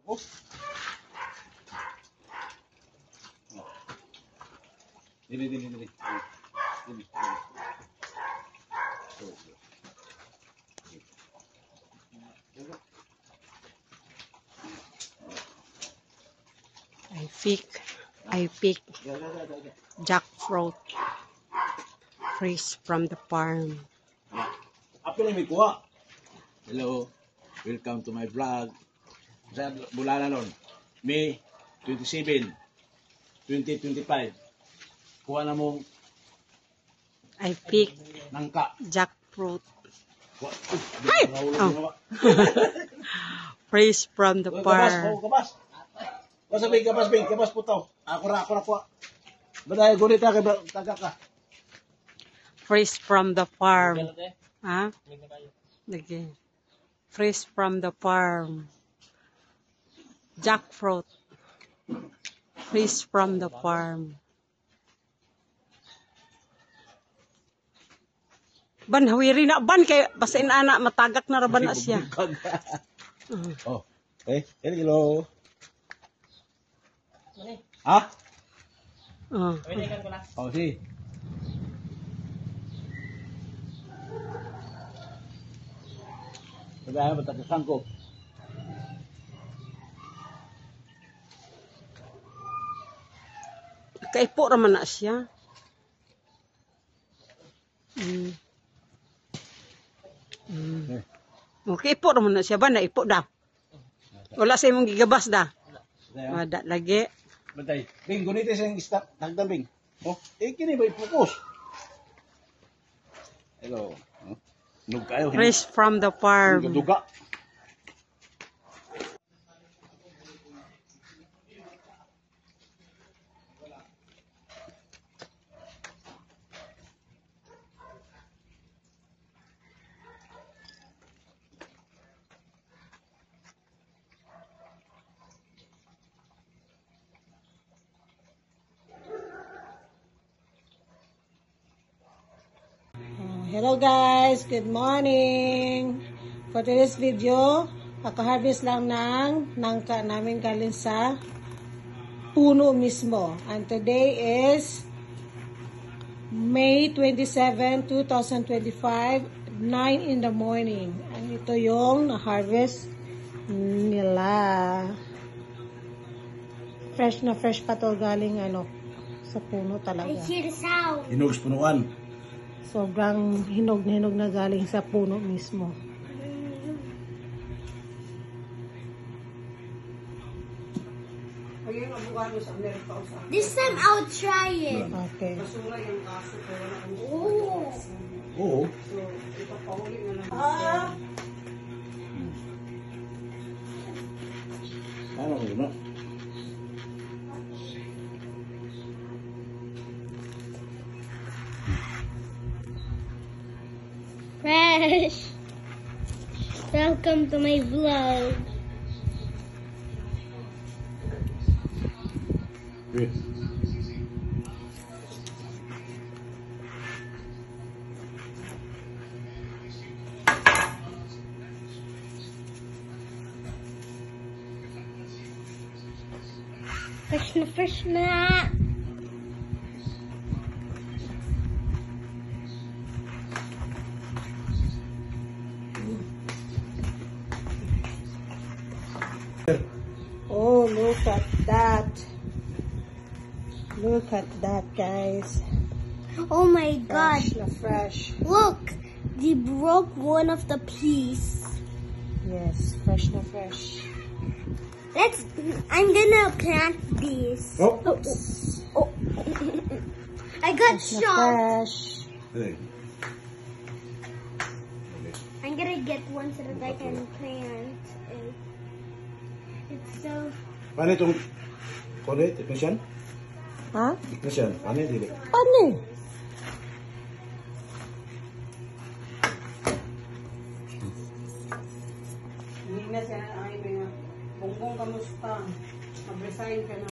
Oh. Dili. I pick jackfruit fresh from the farm. Apil may kuha. Hello, welcome to my vlog. Sa Bulanan nun, May 27, 2025. Kuha na mong I pick nangka. jackfruit Ay! Oh. fresh from the farm. Kabas. Kabas putaw. Ako ra kuha. Baday gunit ka taga ka. Fresh from the farm. Ha? Lagi. Fresh from the farm. Jackfruit. Fresh from the farm. Ban hawiri na ban kay basin anak matagak na raban na siya. Oh. Hello. Ha? Oh, si. Kaya ba takasan ko? Kaipo raman na siya. Okay, ipo raman na siya ba? Naipo da. Wala sa imong gigabas da. Wala lagi. Batay. Bing, gunit sa yung stop. Nagdan, Bing. Oh, kini ba i-focus? Hello. Nug kayo. Fresh from the farm. Duga. Hello guys, good morning. For today's video, kaka-harvest lang ng nangka namin galing sa puno mismo. And today is May 27, 2025, 9 in the morning. And ito yung na-harvest nila. Fresh na fresh pa to galing sa puno talaga. Hinog sa punuan. Sobrang hinog na hinog na galing sa puno mismo. This time I'll try it. Okay. Oh. Oo. Ano ko na? Fresh. Welcome to my vlog. Okay. Fresh na. Oh, look at that. Look at that, guys. Oh my God. Fresh na fresh. Look, they broke one of the piece. Yes, fresh na fresh. I'm gonna plant these. Oh. Oh. I got Fresh na shocked. fresh. Hey. I'm gonna get one so that I can plant it. It's so... Paano itong kulit? Technician? Ha? Technician. Paano yung dili? Paano eh? Hindi na siya ay bongbong kamusta? Mag-resign ka na.